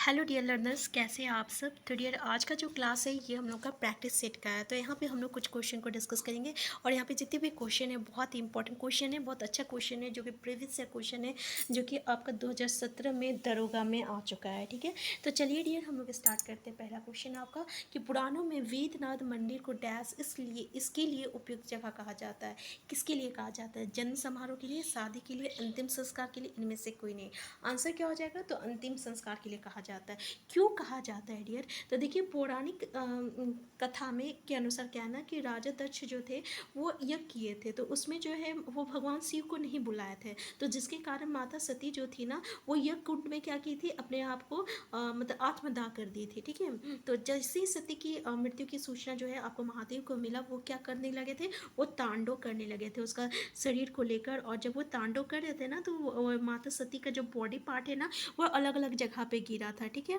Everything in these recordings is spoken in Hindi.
हेलो डियर लर्नर्स, कैसे हैं आप सब। तो डियर आज का जो क्लास है ये हम लोग का प्रैक्टिस सेट का है। तो यहाँ पे हम लोग कुछ क्वेश्चन को डिस्कस करेंगे और यहाँ पे जितने भी क्वेश्चन है बहुत ही इंपॉर्टेंट क्वेश्चन है, बहुत अच्छा क्वेश्चन है जो कि प्रीवियस ईयर क्वेश्चन है जो कि आपका 2017 में दरोगा में आ चुका है। ठीक है, तो चलिए डियर हम लोग स्टार्ट करते हैं। पहला क्वेश्चन आपका कि पुराणों में वेदनाथ मंदिर को डैश इसके लिए उपयुक्त जगह कहा जाता है। किसके लिए कहा जाता है? जन्म समारोह के लिए, शादी के लिए, अंतिम संस्कार के लिए, इनमें से कोई नहीं। आंसर क्या हो जाएगा? तो अंतिम संस्कार के लिए कहा जाता है। क्यों कहा जाता है डियर? तो देखिए पौराणिक कथा में के अनुसार क्या है ना कि राजा दक्ष जो थे वो यज्ञ किए थे, तो उसमें जो है वो भगवान शिव को नहीं बुलाए थे, तो जिसके कारण माता सती जो थी ना वो यज्ञ कुंड में क्या की थी, अपने आप को मतलब आत्मदाह कर दी थी। ठीक है, तो जैसे ही सती की मृत्यु की सूचना जो है आपको महादेव को मिला, वो क्या करने लगे थे, वो तांडव करने लगे थे उसका शरीर को लेकर। और जब वो तांडव कर रहे थे ना तो माता सती का जो बॉडी पार्ट है ना वो अलग अलग जगह पे गिरा था। ठीक है,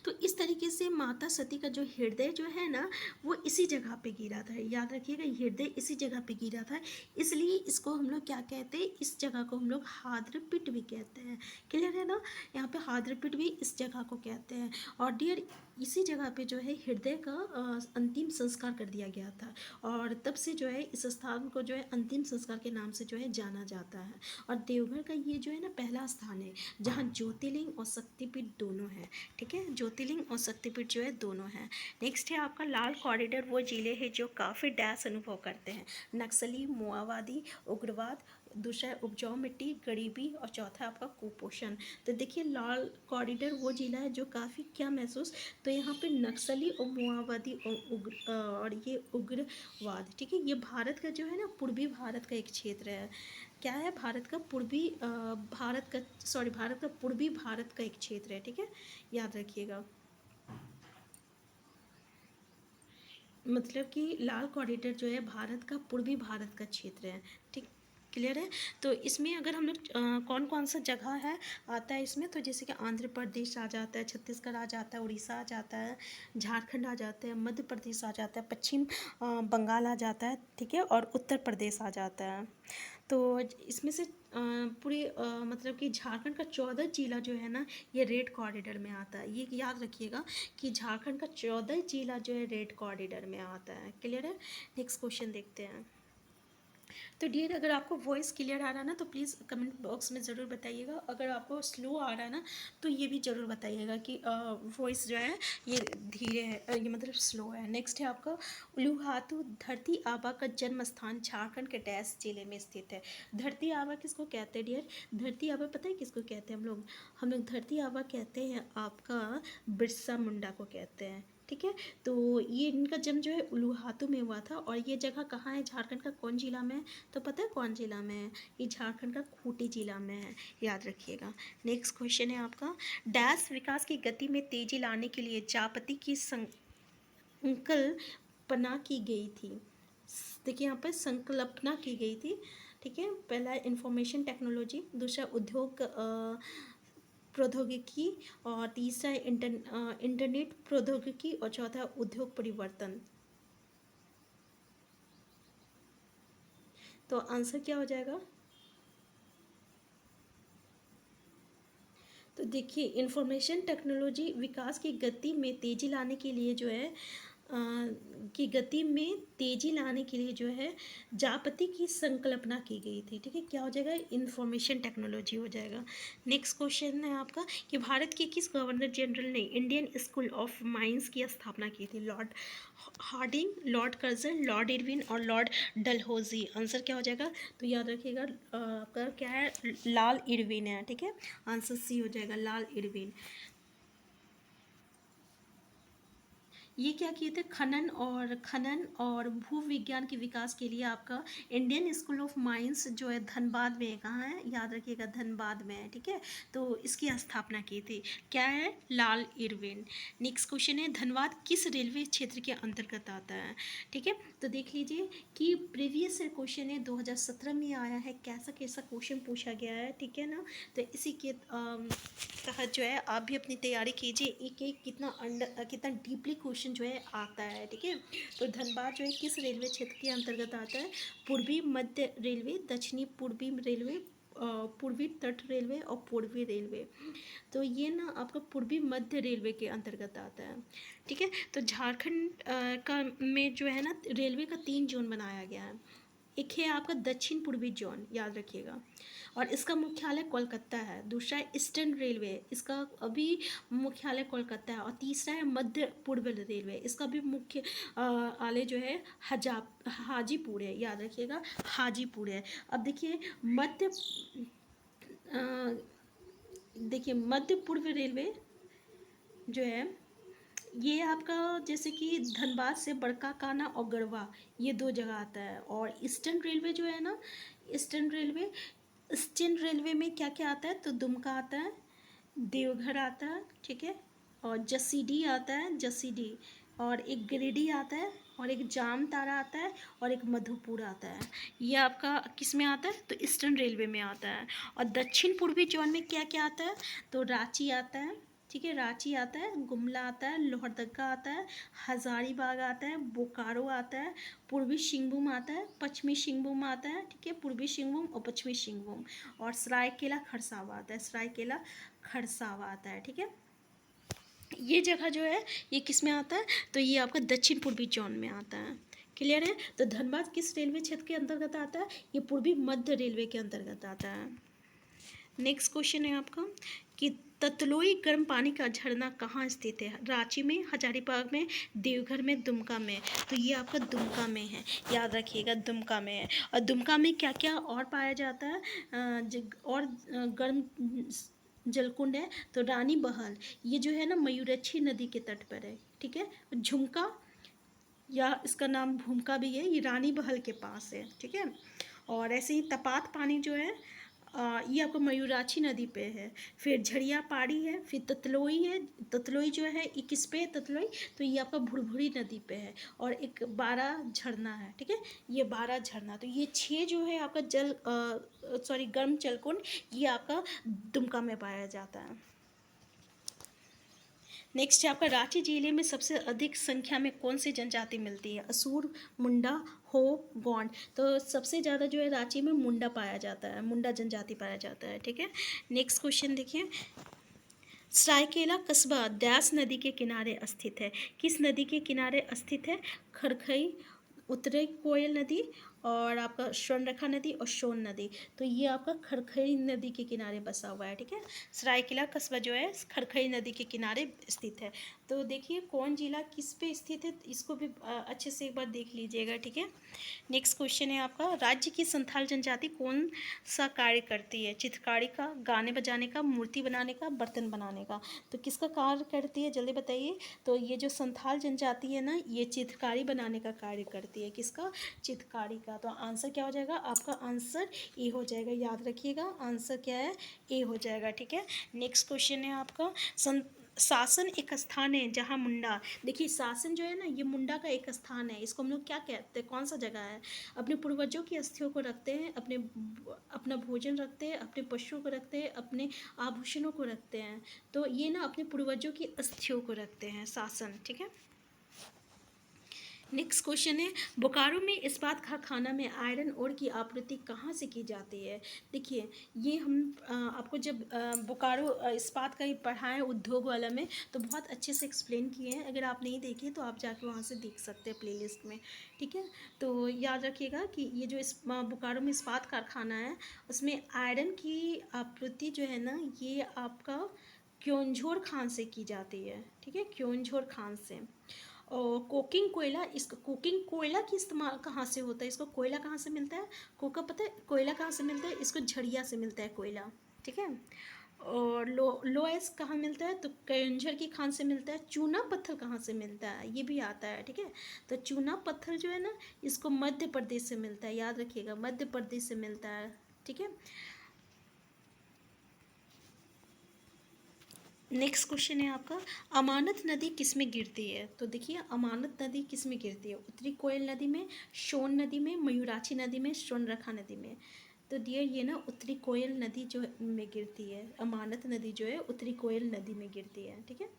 तो इस तरीके से माता सती का जो हृदय जो है ना वो इसी जगह पे गिरा था। याद रखिएगा, हृदय इसी जगह पे गिरा था, इसलिए इसको हम लोग क्या कहते हैं, इस जगह को हम लोग हाद्रपीठ भी कहते हैं। क्लियर है ना, यहाँ पे हाद्रपीठ भी इस जगह को कहते हैं। और डियर इसी जगह पे जो है हृदय का अंतिम संस्कार कर दिया गया था, और तब से जो है इस स्थान को जो है अंतिम संस्कार के नाम से जो है जाना जाता है। और देवघर का ये जो है ना पहला स्थान है जहाँ ज्योतिर्लिंग और शक्तिपीठ दोनों है। ठीक है, ज्योतिर्लिंग और शक्तिपीठ जो है दोनों हैं। नेक्स्ट है आपका लाल कॉरिडोर वो जिले हैं जो काफ़ी डैश अनुभव करते हैं। नक्सली, माओवादी, उग्रवाद, दूसरा है उपजाऊ मिट्टी, गरीबी, और चौथा है आपका कुपोषण। तो देखिए लाल कॉरिडोर वो जिला है जो काफ़ी क्या महसूस, तो यहाँ पे नक्सली और माओवादी और ये उग्रवाद। ठीक है, ये भारत का जो है ना पूर्वी भारत का एक क्षेत्र है। क्या है? भारत का पूर्वी भारत का पूर्वी भारत का एक क्षेत्र है। ठीक है, याद रखिएगा, मतलब कि लाल कॉरिडोर जो है भारत का पूर्वी भारत का क्षेत्र है। ठीक, क्लियर है। तो इसमें अगर हम लोग कौन कौन सा जगह है आता है इसमें, तो जैसे कि आंध्र प्रदेश आ जाता है, छत्तीसगढ़ आ जाता है, उड़ीसा आ जाता है, झारखंड आ जाता है, मध्य प्रदेश आ जाता है, पश्चिम बंगाल आ जाता है। ठीक है, और उत्तर प्रदेश आ जाता है। तो इसमें से पूरे मतलब कि झारखंड का 14 जिला जो है ना ये रेड कॉरिडोर में आता है। ये याद रखिएगा कि झारखंड का 14 जिला जो है रेड कॉरिडोर में आता है। क्लियर है। नेक्स्ट क्वेश्चन देखते हैं। तो डियर अगर आपको वॉइस क्लियर आ रहा है ना तो प्लीज़ कमेंट बॉक्स में ज़रूर बताइएगा। अगर आपको स्लो आ रहा है ना तो ये भी ज़रूर बताइएगा कि वॉइस जो है ये धीरे है, ये मतलब स्लो है। नेक्स्ट है आपका उलूहातू धरती आबा का जन्म स्थान झारखंड के डैश जिले में स्थित है। धरती आबा किसको कहते हैं डियर? धरती आबा पता है किसको कहते हैं? हम लोग धरती आबा कहते हैं आपका बिरसा मुंडा को कहते हैं। ठीक है, तो ये इनका जन्म जो है उलूहातू में हुआ था। और ये जगह कहाँ है? झारखंड का कौन जिला में है? तो पता है कौन जिला में है? ये झारखंड का खूंटी जिला में है, याद रखिएगा। नेक्स्ट क्वेश्चन है आपका डैश विकास की गति में तेजी लाने के लिए जापति की संकल्पना की गई थी। देखिए यहाँ पर संकल्पना की गई थी। ठीक है, पहला इंफॉर्मेशन टेक्नोलॉजी, दूसरा उद्योग प्रौद्योगिकी, और तीसरा है इंटरनेट प्रौद्योगिकी, और चौथा उद्योग परिवर्तन। तो आंसर क्या हो जाएगा? तो देखिए इंफॉर्मेशन टेक्नोलॉजी विकास की गति में तेज़ी लाने के लिए जो है की गति में तेज़ी लाने के लिए जो है जापति की संकल्पना की गई थी। ठीक है, क्या हो जाएगा? इंफॉर्मेशन टेक्नोलॉजी हो जाएगा। नेक्स्ट क्वेश्चन है आपका कि भारत के किस गवर्नर जनरल ने इंडियन स्कूल ऑफ माइंस की स्थापना की थी? Lord Hardinge, lord Curzon, lord Irwin, और लॉर्ड डलहौजी। आंसर क्या हो जाएगा? तो याद रखिएगा आपका क्या है? लाल इरविन है। ठीक है, आंसर सी हो जाएगा, लाल इरविन। ये क्या किए थे? खनन और भू विज्ञान के विकास के लिए आपका इंडियन स्कूल ऑफ माइंस जो है धनबाद में है। कहाँ है? याद रखिएगा, धनबाद में है। ठीक है, तो इसकी स्थापना की थी। क्या है? लाल इरविन। नेक्स्ट क्वेश्चन है धनबाद किस रेलवे क्षेत्र के अंतर्गत आता है? ठीक है, तो देख लीजिए कि प्रीवियस क्वेश्चन है 2017 में आया है, कैसा कैसा क्वेश्चन पूछा गया है। ठीक है ना, तो इसी के तहत जो है आप भी अपनी तैयारी कीजिए। एक एक कितना डीपली क्वेश्चन जो है आता है। ठीक है, तो धनबाद जो है किस रेलवे क्षेत्र के अंतर्गत आता है? पूर्वी मध्य रेलवे, दक्षिणी पूर्वी रेलवे, पूर्वी तट रेलवे और पूर्वी रेलवे। तो ये ना आपका पूर्वी मध्य रेलवे के अंतर्गत आता है। ठीक है, तो झारखंड का में जो है ना रेलवे का 3 जोन बनाया गया है। एक है आपका दक्षिण पूर्वी जोन, याद रखिएगा, और इसका मुख्यालय कोलकाता है। दूसरा है ईस्टर्न रेलवे, इसका अभी मुख्यालय कोलकाता है। और तीसरा है मध्य पूर्व रेलवे, इसका भी मुख्य आलय जो है हाजीपुर है, याद रखिएगा, हाजीपुर है। अब देखिए मध्य पूर्व रेलवे जो है ये आपका जैसे कि धनबाद से बड़का काना और गढ़वा, ये 2 जगह आता है। और ईस्टर्न रेलवे जो है ना, ईस्टर्न रेलवे में क्या क्या आता है, तो दुमका आता है, देवघर आता है, ठीक है, और जसीडी आता है, जसीडी, और एक गिरिडीह आता है, और एक जामताड़ा आता है, और एक मधुपुर आता है। ये आपका किस में आता है, तो ईस्टर्न रेलवे में आता है। और दक्षिण पूर्वी जोन में क्या क्या आता है, तो रांची आता है, ठीक है, रांची आता है, गुमला आता है, लोहरदगा आता है, हजारीबाग आता है, बोकारो आता है, पूर्वी सिंहभूम आता है, पश्चिमी सिंहभूम आता है, ठीक है, पूर्वी सिंहभूम और पश्चिमी सिंहभूम, और सरायकेला खरसावा आता है, सरायकेला खरसावा आता है। ठीक है, ये जगह जो है ये किस में आता है, तो ये आपका दक्षिण पूर्वी जोन में आता है। क्लियर है, तो धनबाद किस रेलवे क्षेत्र के अंतर्गत आता है, ये पूर्वी मध्य रेलवे के अंतर्गत आता है। नेक्स्ट क्वेश्चन है आपका कि ततलोई गर्म पानी का झरना कहाँ स्थित है, रांची में, हजारीबाग में, देवघर में, दुमका में। तो ये आपका दुमका में है, याद रखिएगा, दुमका में है। और दुमका में क्या क्या और पाया जाता है, और गर्म जलकुंड है, तो रानी बहल, ये जो है ना मयूरक्षी नदी के तट पर है। ठीक है, झुमका या इसका नाम भूमका भी है, ये रानी बहल के पास है। ठीक है, और ऐसे ही तपात पानी जो है ये आपको मयूराक्षी नदी पे है। फिर झड़िया पहाड़ी है, फिर ततलोई है, ततलोई जो है ये किस पे है, ततलोई, तो ये आपका भुरभुरी नदी पे है। और एक 12 झरना है, ठीक है, ये 12 झरना, तो ये 6 जो है आपका गर्म जलकुंड, ये आपका दुमका में पाया जाता है। नेक्स्ट है आपका रांची जिले में सबसे अधिक संख्या में कौन सी जनजाति मिलती है, असूर, मुंडा, हो, गोंड। तो सबसे ज़्यादा जो है रांची में मुंडा पाया जाता है, मुंडा जनजाति पाया जाता है। ठीक है, नेक्स्ट क्वेश्चन देखिए, सरायकेला कस्बा द्यास नदी के किनारे स्थित है, किस नदी के किनारे स्थित है, खरखई, उत्तरी कोयल नदी, और आपका स्वर्णरेखा नदी और सोन नदी। तो ये आपका खरखई नदी के किनारे बसा हुआ है। ठीक है, सरायकेला कस्बा जो है खरखई नदी के किनारे स्थित है। तो देखिए कौन जिला किस पे स्थित है, इसको भी अच्छे से एक बार देख लीजिएगा। ठीक है, नेक्स्ट क्वेश्चन है आपका, राज्य की संथाल जनजाति कौन सा कार्य करती है, चित्रकारी का, गाने बजाने का, मूर्ति बनाने का, बर्तन बनाने का। तो किसका कार्य करती है, जल्दी बताइए। तो ये जो संथाल जनजाति है ना, ये चित्रकारी बनाने का कार्य करती है, किसका, चित्रकारी का। तो आंसर क्या हो जाएगा, आपका आंसर ए हो जाएगा, याद रखिएगा, आंसर क्या है, ए हो जाएगा। ठीक है, नेक्स्ट क्वेश्चन है आपका, शासन एक स्थान है जहाँ मुंडा, देखिए शासन जो है ना ये मुंडा का एक स्थान है, इसको हम लोग क्या कहते हैं, कौन सा जगह है, अपने पूर्वजों की अस्थियों को रखते हैं, अपना भोजन रखते हैं, अपने पशुओं को रखते हैं, अपने आभूषणों को रखते हैं। तो ये ना अपने पूर्वजों की अस्थियों को रखते हैं शासन। ठीक है, नेक्स्ट क्वेश्चन है, बोकारो में इस्पात कारखाना में आयरन ओर की आपूर्ति कहाँ से की जाती है। देखिए ये हम आपको जब बोकारो इस्पात का ही पढ़ाएं उद्योग वाला में, तो बहुत अच्छे से एक्सप्लेन किए हैं। अगर आप नहीं देखे तो आप जाके वहाँ से देख सकते हैं प्लेलिस्ट में। ठीक है, तो याद रखिएगा कि ये जो बोकारो में इस्पात कारखाना है उसमें आयरन की आपूर्ति जो है ना ये आपका क्योंझोर खान से की जाती है। ठीक है, क्योंझोर खान से। और कोकिंग कोयला, इसका कोकिंग कोयला की इस्तेमाल कहाँ से होता है, इसको कोयला कहाँ से मिलता है, कोका पता है कोयला कहाँ से मिलता है, इसको झड़िया से मिलता है कोयला। ठीक है, और लोएस कहाँ मिलता है, तो केंझर की खान से मिलता है। चूना पत्थर कहाँ से मिलता है, ये भी आता है। ठीक है, तो चूना पत्थर जो है ना इसको मध्य प्रदेश से मिलता है, याद रखिएगा, मध्य प्रदेश से मिलता है। ठीक है, नेक्स्ट क्वेश्चन है आपका, अमानत नदी किस में गिरती है। तो देखिए अमानत नदी किस में गिरती है, उत्तरी कोयल नदी में, सोन नदी में, मयूराक्षी नदी में, स्वर्णरेखा नदी में। तो डियर ये ना उत्तरी कोयल नदी जो में गिरती है, अमानत नदी जो है उत्तरी कोयल नदी में गिरती है। ठीक है,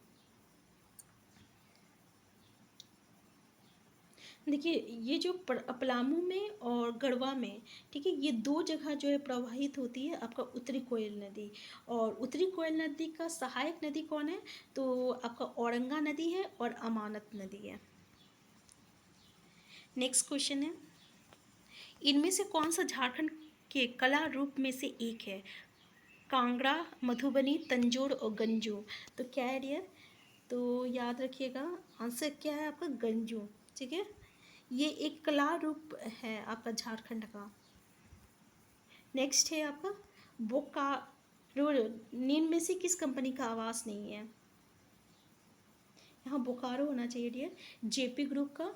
देखिए ये जो पलामू में और गढ़वा में, ठीक है, ये दो जगह जो है प्रवाहित होती है आपका उत्तरी कोयल नदी। और उत्तरी कोयल नदी का सहायक नदी कौन है? तो आपका औरंगा नदी है और अमानत नदी है। नेक्स्ट क्वेश्चन है, इनमें से कौन सा झारखंड के कला रूप में से एक है? कांगड़ा, मधुबनी, तंजौर और गंजू। तो क्या है डियर? तो याद रखिएगा, आंसर क्या है आपका? गंजू। ठीक है, ये एक कला रूप है आपका झारखंड का। नेक्स्ट है आपका बोकारो। निम्न में से किस कंपनी का आवास नहीं है? यहाँ बोकारो होना चाहिए डियर। जेपी ग्रुप का,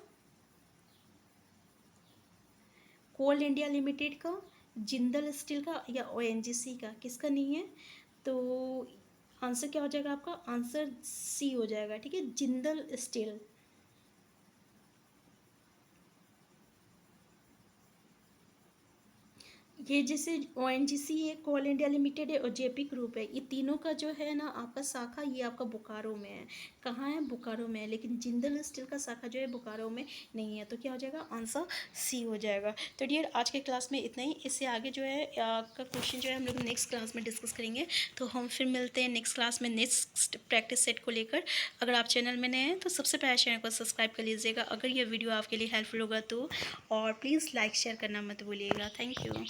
कोल इंडिया लिमिटेड का, जिंदल स्टील का या ओएनजीसी का, किसका नहीं है? तो आंसर क्या हो जाएगा आपका? आंसर सी हो जाएगा। ठीक है, जिंदल स्टील। ये जैसे ओएनजीसी है, कोल इंडिया लिमिटेड है और जेपी ग्रुप है, ये तीनों का जो है ना आपका शाखा, ये आपका बोकारो में है। कहाँ है? बोकारो में है। लेकिन जिंदल स्टील का शाखा जो है बोकारो में नहीं है। तो क्या हो जाएगा? आंसर सी हो जाएगा। तो डियर आज के क्लास में इतना ही। इससे आगे जो है आपका क्वेश्चन जो है हम लोग नेक्स्ट क्लास में डिस्कस करेंगे। तो हम फिर मिलते हैं नेक्स्ट क्लास में नेक्स्ट प्रैक्टिस सेट को लेकर। अगर आप चैनल में नए हैं तो सबसे पहले चैनल को सब्सक्राइब कर लीजिएगा अगर ये वीडियो आपके लिए हेल्पफुल होगा तो। और प्लीज़ लाइक शेयर करना मत भूलिएगा। Thank you.